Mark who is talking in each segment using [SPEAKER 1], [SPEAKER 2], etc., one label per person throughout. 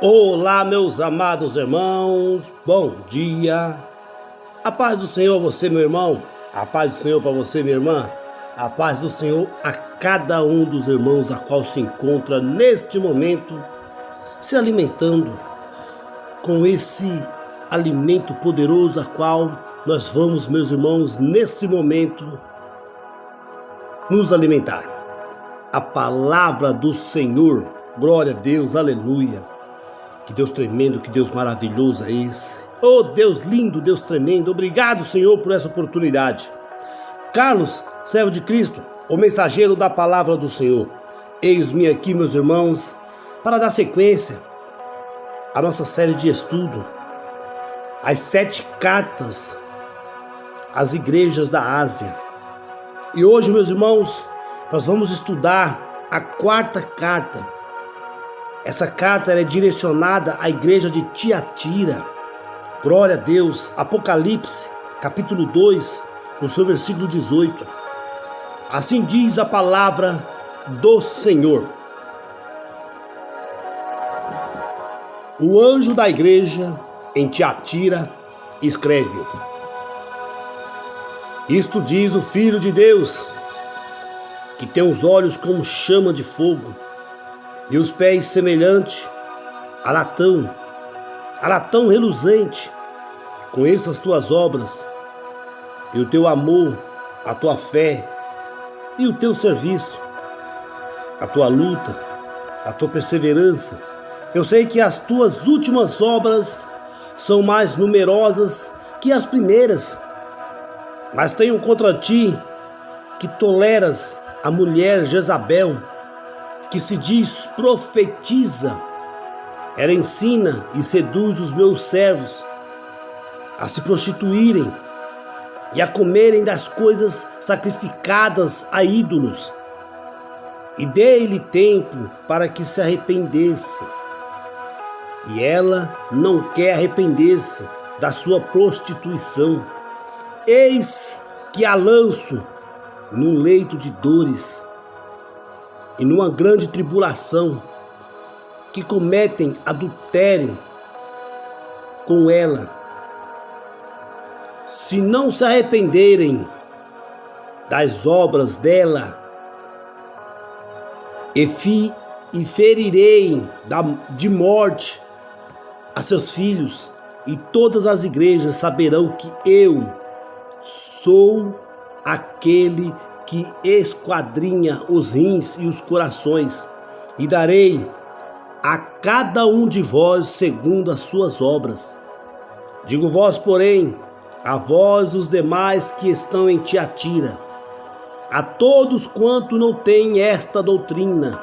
[SPEAKER 1] Olá, meus amados irmãos, bom dia. A paz do Senhor a você, meu irmão. A paz do Senhor para você, minha irmã. A paz do Senhor a cada um dos irmãos a qual se encontra neste momento se alimentando com esse alimento poderoso a qual nós vamos, meus irmãos, nesse momento nos alimentar. A palavra do Senhor. Glória a Deus, aleluia. Que Deus tremendo, que Deus maravilhoso é esse. Oh Deus lindo, Deus tremendo. Obrigado, Senhor, por essa oportunidade. Carlos, servo de Cristo, o mensageiro da palavra do Senhor. Eis-me aqui, meus irmãos, para dar sequência à nossa série de estudo, as 7 cartas às igrejas da Ásia. E hoje, meus irmãos, nós vamos estudar a 4ª carta. Essa carta é direcionada à igreja de Tiatira. Glória a Deus. Apocalipse, capítulo 2, no seu versículo 18. Assim diz a palavra do Senhor. O anjo da igreja em Tiatira escreve: Isto diz o Filho de Deus, que tem os olhos como chama de fogo, e os pés semelhante a latão reluzente. Conheço as tuas obras, e o teu amor, a tua fé, e o teu serviço, a tua luta, a tua perseverança. Eu sei que as tuas últimas obras são mais numerosas que as primeiras, mas tenho contra ti que toleras a mulher Jezabel, que se diz profetiza. Ela ensina e seduz os meus servos a se prostituírem e a comerem das coisas sacrificadas a ídolos. E dei-lhe tempo para que se arrependesse. E ela não quer arrepender-se da sua prostituição. Eis que a lanço num leito de dores e numa grande tribulação, que cometem adultério com ela. Se não se arrependerem das obras dela, e ferirei de morte a seus filhos, e todas as igrejas saberão que eu sou aquele que esquadrinha os rins e os corações, e darei a cada um de vós segundo as suas obras. Digo vós, porém, a vós os demais que estão em Tiatira, a todos quanto não têm esta doutrina,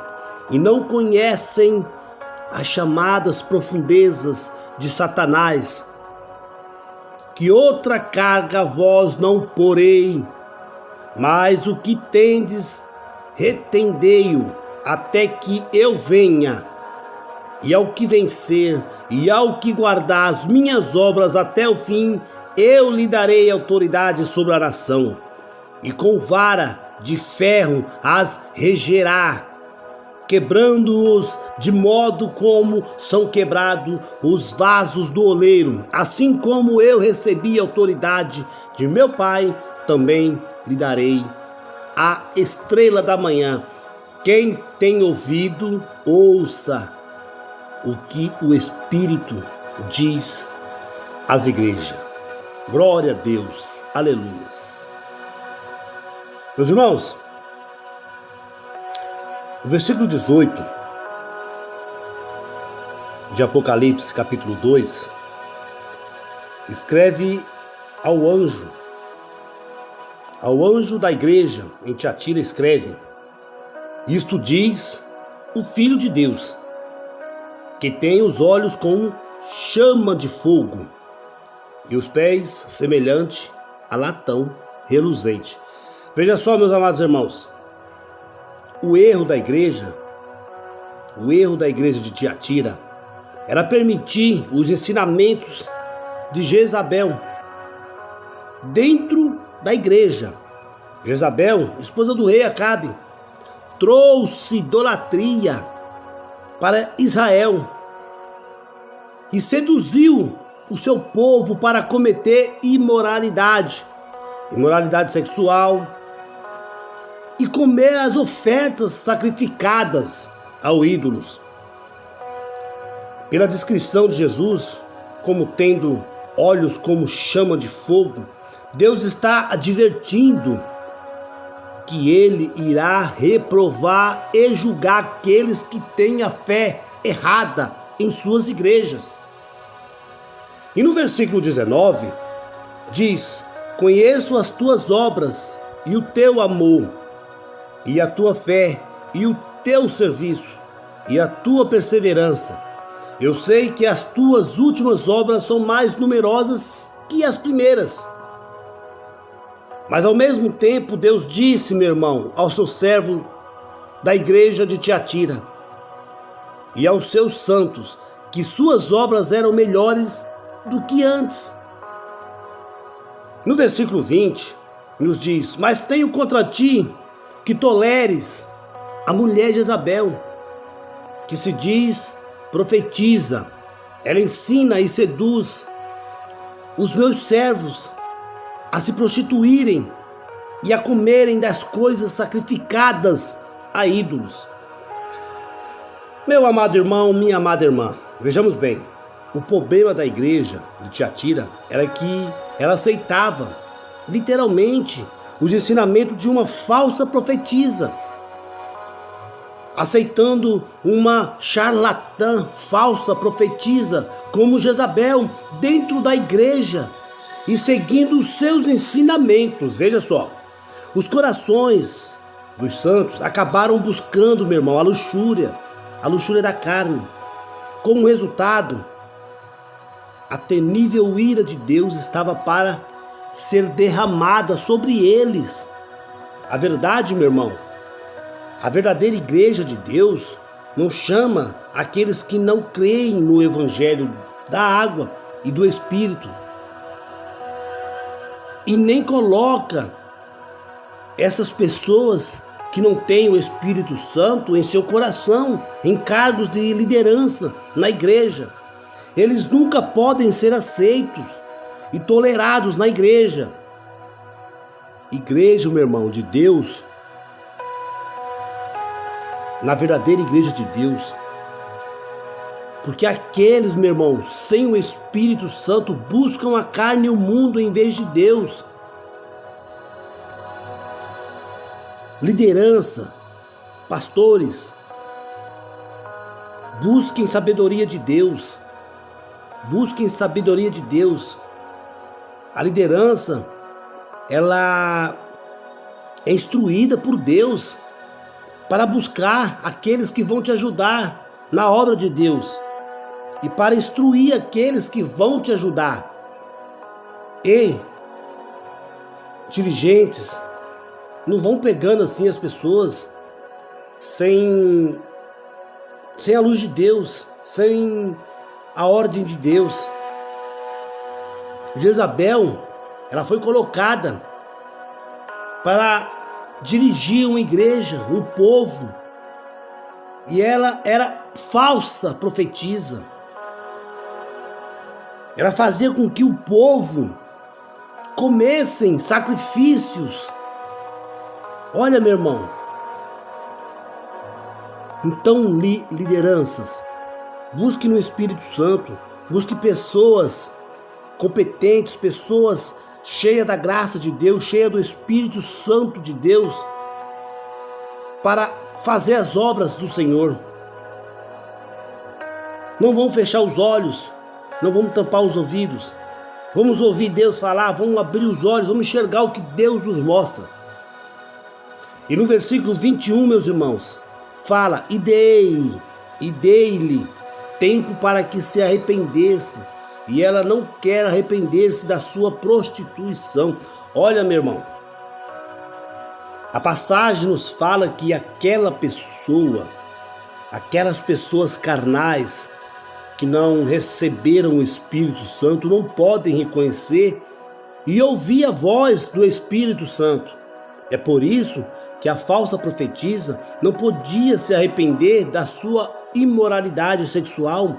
[SPEAKER 1] e não conhecem as chamadas profundezas de Satanás, que outra carga vós não porei, mas o que tendes, retendei-o até que eu venha. E ao que vencer, e ao que guardar as minhas obras até o fim, eu lhe darei autoridade sobre a nação, e com vara de ferro as regerá, quebrando-os de modo como são quebrados os vasos do oleiro. Assim como eu recebi autoridade de meu Pai, também lhe darei a estrela da manhã. Quem tem ouvido, ouça o que o Espírito diz às igrejas. Glória a Deus, aleluias. Meus irmãos, o versículo 18 de Apocalipse, capítulo 2, escreve ao anjo da igreja em Tiatira, escreve: Isto diz o Filho de Deus, que tem os olhos como chama de fogo, e os pés semelhante a latão reluzente. Veja só, meus amados irmãos, o erro da igreja de Tiatira era permitir os ensinamentos de Jezabel dentro da igreja. Jezabel, esposa do rei Acabe, trouxe idolatria para Israel. e seduziu o seu povo para cometer imoralidade sexual e comer as ofertas sacrificadas aos ídolos. Pela descrição de Jesus como tendo olhos como chama de fogo, Deus está advertindo que ele irá reprovar e julgar aqueles que têm a fé errada em suas igrejas. E no versículo 19 diz: conheço as tuas obras e o teu amor, e a tua fé, e o teu serviço, e a tua perseverança. Eu sei que as tuas últimas obras são mais numerosas que as primeiras. Mas ao mesmo tempo, Deus disse, meu irmão, ao seu servo da igreja de Tiatira e aos seus santos, que suas obras eram melhores do que antes. No versículo 20, nos diz: mas tenho contra ti que toleres a mulher Jezabel, que se diz profetiza. Ela ensina e seduz os meus servos a se prostituírem e a comerem das coisas sacrificadas a ídolos. Meu amado irmão, minha amada irmã, vejamos bem, o problema da igreja de Tiatira era que ela aceitava, literalmente, os ensinamentos de uma falsa profetisa, aceitando uma charlatã falsa profetisa como Jezabel dentro da igreja e seguindo os seus ensinamentos. Veja só, os corações dos santos acabaram buscando, meu irmão, a luxúria da carne. Como resultado, a temível ira de Deus estava para ser derramada sobre eles. A verdade, meu irmão, a verdadeira igreja de Deus não chama aqueles que não creem no evangelho da água e do Espírito, e nem coloca essas pessoas que não têm o Espírito Santo em seu coração, em cargos de liderança na igreja. Eles nunca podem ser aceitos e tolerados na igreja. Igreja, meu irmão, de Deus, na verdadeira igreja de Deus, porque aqueles, meu irmão, sem o Espírito Santo buscam a carne e o mundo em vez de Deus. Liderança, pastores, busquem sabedoria de Deus. Busquem sabedoria de Deus. A liderança, ela é instruída por Deus para buscar aqueles que vão te ajudar na obra de Deus e para instruir aqueles que vão te ajudar. E dirigentes não vão pegando assim as pessoas sem a luz de Deus, sem a ordem de Deus. Jezabel, ela foi colocada para dirigir uma igreja, um povo, e ela era falsa profetisa. Ela fazia com que o povo comessem sacrifícios. Olha, meu irmão, então lideranças, busque no Espírito Santo, busque pessoas competentes, pessoas cheias da graça de Deus, cheias do Espírito Santo de Deus, para fazer as obras do Senhor. Não vamos fechar os olhos, não vamos tampar os ouvidos, vamos ouvir Deus falar, vamos abrir os olhos, vamos enxergar o que Deus nos mostra. E no versículo 21, meus irmãos, fala: e dei-lhe tempo para que se arrependesse, e ela não quer arrepender-se da sua prostituição. Olha, meu irmão, a passagem nos fala que aquelas pessoas carnais que não receberam o Espírito Santo não podem reconhecer e ouvir a voz do Espírito Santo. É por isso que a falsa profetisa não podia se arrepender da sua imoralidade sexual,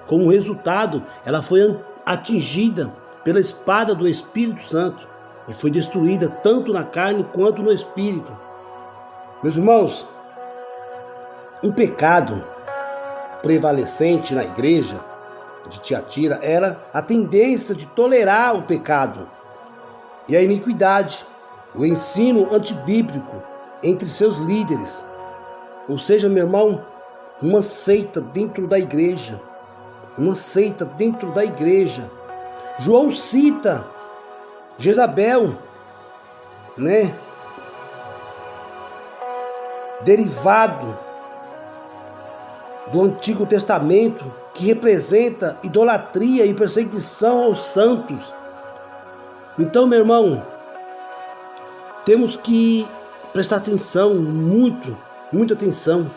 [SPEAKER 1] Como resultado, ela foi atingida pela espada do Espírito Santo e foi destruída tanto na carne quanto no espírito. Meus irmãos, um pecado prevalecente na igreja de Tiatira era a tendência de tolerar o pecado e a iniquidade, o ensino antibíblico entre seus líderes. Ou seja, meu irmão, uma seita dentro da igreja. Uma seita dentro da igreja. João cita Jezabel, né? Derivado do Antigo Testamento, que representa idolatria e perseguição aos santos. Então, meu irmão, temos que prestar atenção, muita atenção.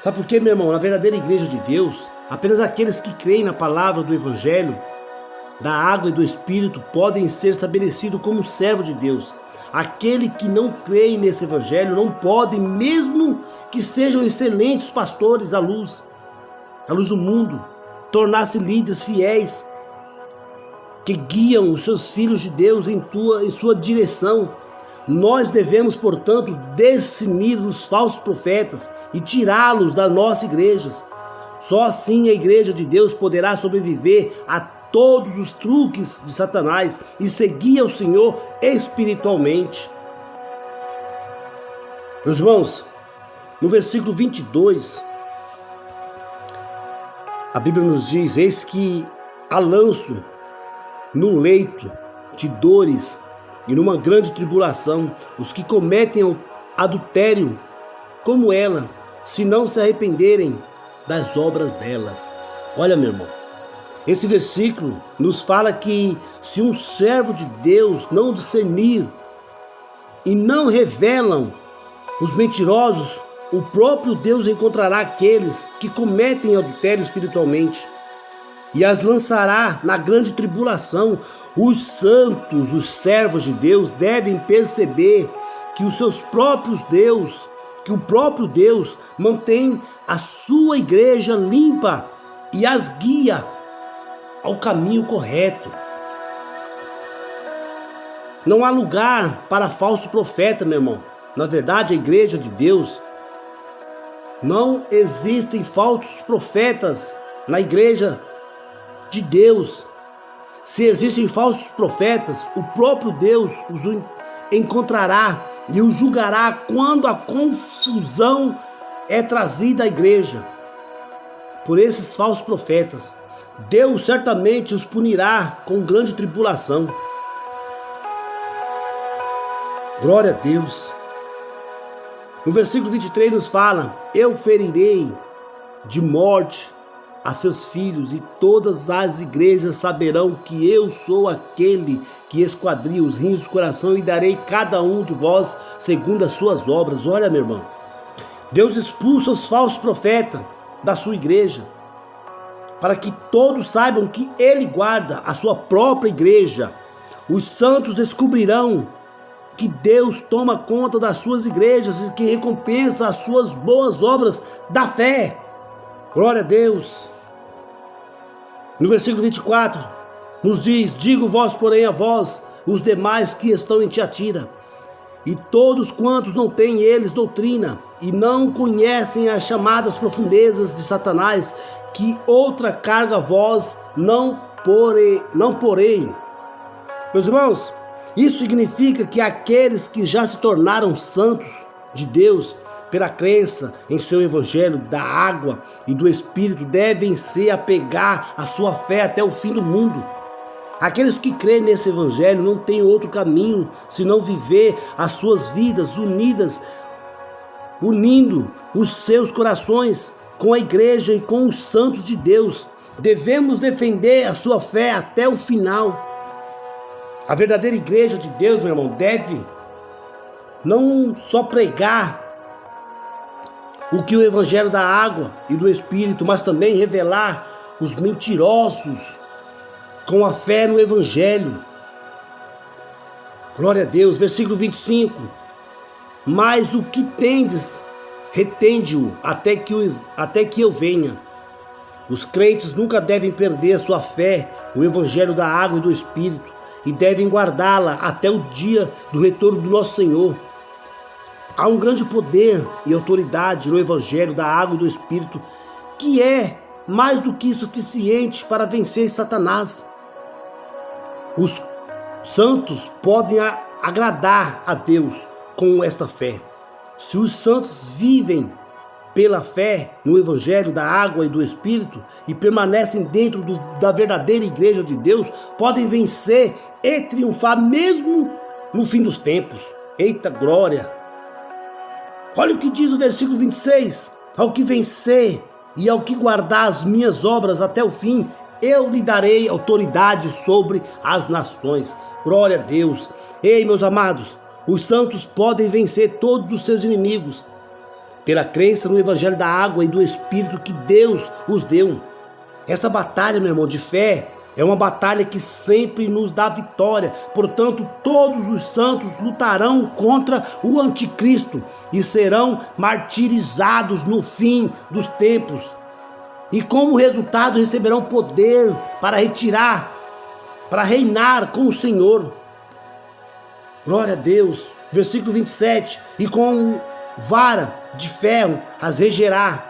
[SPEAKER 1] Sabe por quê, meu irmão? Na verdadeira igreja de Deus, apenas aqueles que creem na palavra do Evangelho, da água e do Espírito, podem ser estabelecidos como servo de Deus. Aquele que não crê nesse Evangelho não pode, mesmo que sejam excelentes pastores à luz do mundo, tornar-se líderes fiéis, que guiam os seus filhos de Deus em sua direção. Nós devemos, portanto, discernir os falsos profetas e tirá-los das nossas igrejas. Só assim a igreja de Deus poderá sobreviver a todos os truques de Satanás e seguir ao Senhor espiritualmente. Meus irmãos, no versículo 22, a Bíblia nos diz: eis que a lanço no leito de dores e numa grande tribulação os que cometem adultério como ela, se não se arrependerem das obras dela. Olha, meu irmão, esse versículo nos fala que se um servo de Deus não discernir e não revelam os mentirosos, o próprio Deus encontrará aqueles que cometem adultério espiritualmente e as lançará na grande tribulação. Os santos, os servos de Deus, devem perceber que que o próprio Deus mantém a sua igreja limpa e as guia ao caminho correto. Não há lugar para falso profeta, meu irmão. Na verdade, a igreja de Deus, não existem falsos profetas na igreja de Deus. Se existem falsos profetas, o próprio Deus os encontrará e os julgará quando a confusão é trazida à igreja. Por esses falsos profetas, Deus certamente os punirá com grande tribulação. Glória a Deus. No versículo 23 nos fala: eu ferirei de morte a seus filhos, e todas as igrejas saberão que eu sou aquele que esquadria os rins do coração, e darei cada um de vós segundo as suas obras. Olha, meu irmão, Deus expulsa os falsos profetas da sua igreja, para que todos saibam que Ele guarda a sua própria igreja. Os santos descobrirão que Deus toma conta das suas igrejas e que recompensa as suas boas obras da fé. Glória a Deus. No versículo 24, nos diz: digo vós, porém, a vós, os demais que estão em Tiatira, e todos quantos não têm eles doutrina, e não conhecem as chamadas profundezas de Satanás, que outra carga vós não porei. Meus irmãos, isso significa que aqueles que já se tornaram santos de Deus pela crença em seu evangelho da água e do Espírito devem se apegar à sua fé até o fim do mundo. Aqueles que creem nesse evangelho não têm outro caminho senão viver as suas vidas unindo os seus corações com a igreja e com os santos de Deus. Devemos defender a sua fé até o final. A verdadeira igreja de Deus, meu irmão, deve não só pregar o que o evangelho da água e do Espírito, mas também revelar os mentirosos com a fé no evangelho. Glória a Deus. Versículo 25. Mas o que tendes, retende-o até que eu venha. Os crentes nunca devem perder a sua fé no Evangelho da água e do Espírito e devem guardá-la até o dia do retorno do nosso Senhor. Há um grande poder e autoridade no Evangelho da água e do Espírito que é mais do que suficiente para vencer Satanás. Os santos podem agradar a Deus com esta fé. Se os santos vivem pela fé no Evangelho da água e do Espírito e permanecem dentro da verdadeira igreja de Deus, podem vencer e triunfar mesmo no fim dos tempos. Eita glória! Olha o que diz o versículo 26. Ao que vencer e ao que guardar as minhas obras até o fim, eu lhe darei autoridade sobre as nações. Glória a Deus. Ei, meus amados, os santos podem vencer todos os seus inimigos pela crença no Evangelho da água e do Espírito que Deus os deu. Esta batalha, meu irmão, de fé é uma batalha que sempre nos dá vitória. Portanto, todos os santos lutarão contra o anticristo e serão martirizados no fim dos tempos. E como resultado receberão poder para reinar com o Senhor. Glória a Deus. Versículo 27. E com vara de ferro as regerá,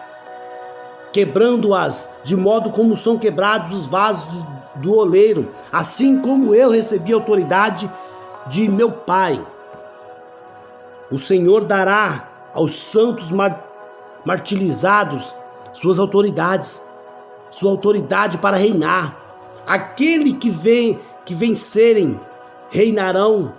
[SPEAKER 1] quebrando-as de modo como são quebrados os vasos do oleiro, assim como eu recebi a autoridade de meu Pai. O Senhor dará aos santos martirizados sua autoridade para reinar. Aquele que vencerem reinarão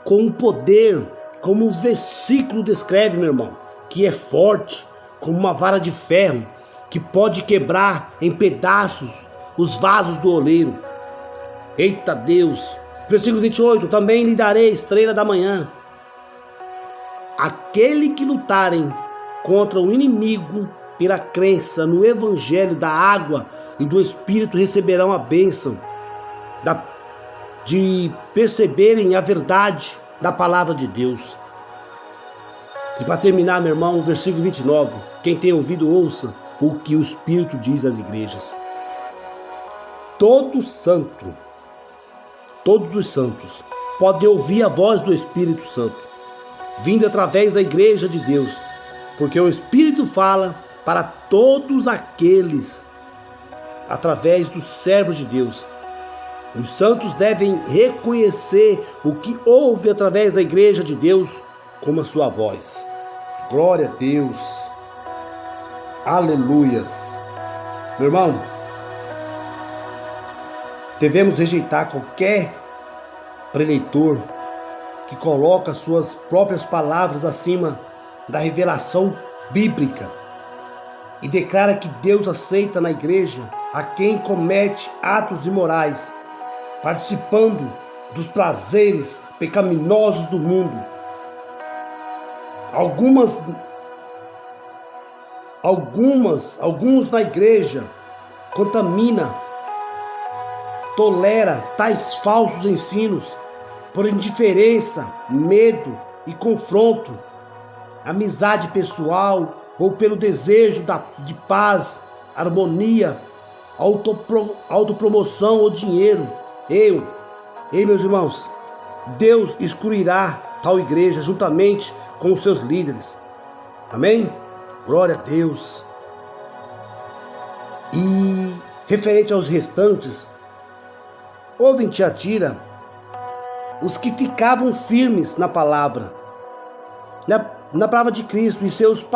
[SPEAKER 1] com o poder, como o versículo descreve, meu irmão, que é forte, como uma vara de ferro, que pode quebrar em pedaços os vasos do oleiro. Eita Deus! Versículo 28, também lhe darei a estrela da manhã. Aquele que lutarem contra o inimigo pela crença no Evangelho da água e do Espírito receberão a bênção de perceberem a verdade da palavra de Deus. E para terminar, meu irmão, o versículo 29, quem tem ouvido ouça o que o Espírito diz às igrejas. Todos os santos podem ouvir a voz do Espírito Santo, vindo através da igreja de Deus, porque o Espírito fala para todos aqueles através dos servos de Deus. Os santos devem reconhecer o que ouve através da igreja de Deus como a sua voz. Glória a Deus. Aleluias. Meu irmão, devemos rejeitar qualquer preleitor que coloca suas próprias palavras acima da revelação bíblica e declara que Deus aceita na igreja a quem comete atos imorais, participando dos prazeres pecaminosos do mundo. Alguns na igreja tolera tais falsos ensinos por indiferença, medo e confronto, amizade pessoal ou pelo desejo de paz, harmonia, autopromoção ou dinheiro. Ei, meus irmãos, Deus excluirá tal igreja juntamente com os seus líderes. Amém? Glória a Deus. E referente aos restantes, houve em Tiatira os que ficavam firmes na palavra, na palavra de Cristo e seus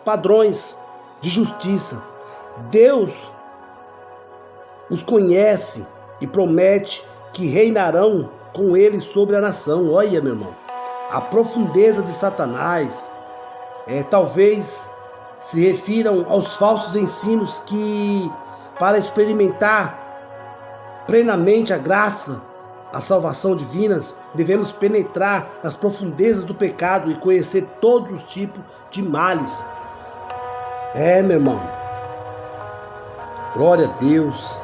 [SPEAKER 1] padrões de justiça. Deus os conhece e promete que reinarão com ele sobre a nação. Olha, meu irmão, a profundeza de Satanás talvez se refiram aos falsos ensinos que, para experimentar plenamente a graça, a salvação divinas, devemos penetrar nas profundezas do pecado e conhecer todos os tipos de males. Meu irmão, glória a Deus.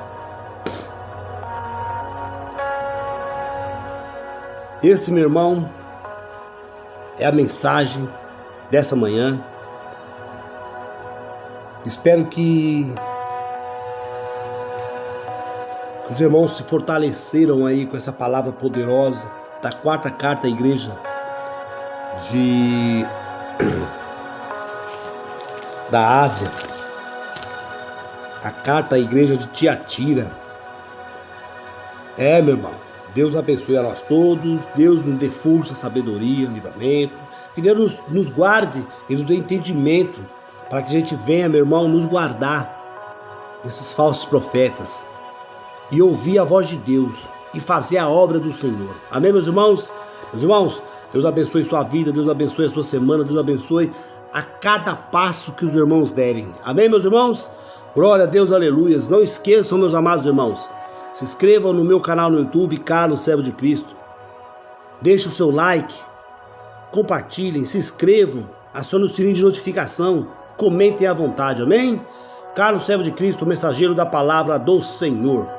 [SPEAKER 1] Esse, meu irmão, é a mensagem dessa manhã. Espero que Os irmãos se fortaleceram aí com essa palavra poderosa da quarta carta à igreja da Ásia, a carta à igreja de Tiatira. Meu irmão, Deus abençoe a nós todos, Deus nos dê força, sabedoria, livramento, que Deus nos guarde e nos dê entendimento, para que a gente venha, meu irmão, nos guardar desses falsos profetas e ouvir a voz de Deus e fazer a obra do Senhor. Amém, meus irmãos? Meus irmãos, Deus abençoe sua vida, Deus abençoe a sua semana, Deus abençoe a cada passo que os irmãos derem. Amém, meus irmãos? Glória a Deus, aleluias. Não esqueçam, meus amados irmãos, se inscrevam no meu canal no YouTube, Carlos Servo de Cristo. Deixe o seu like, compartilhem, se inscrevam, acionem o sininho de notificação, comentem à vontade, amém? Carlos Servo de Cristo, mensageiro da palavra do Senhor.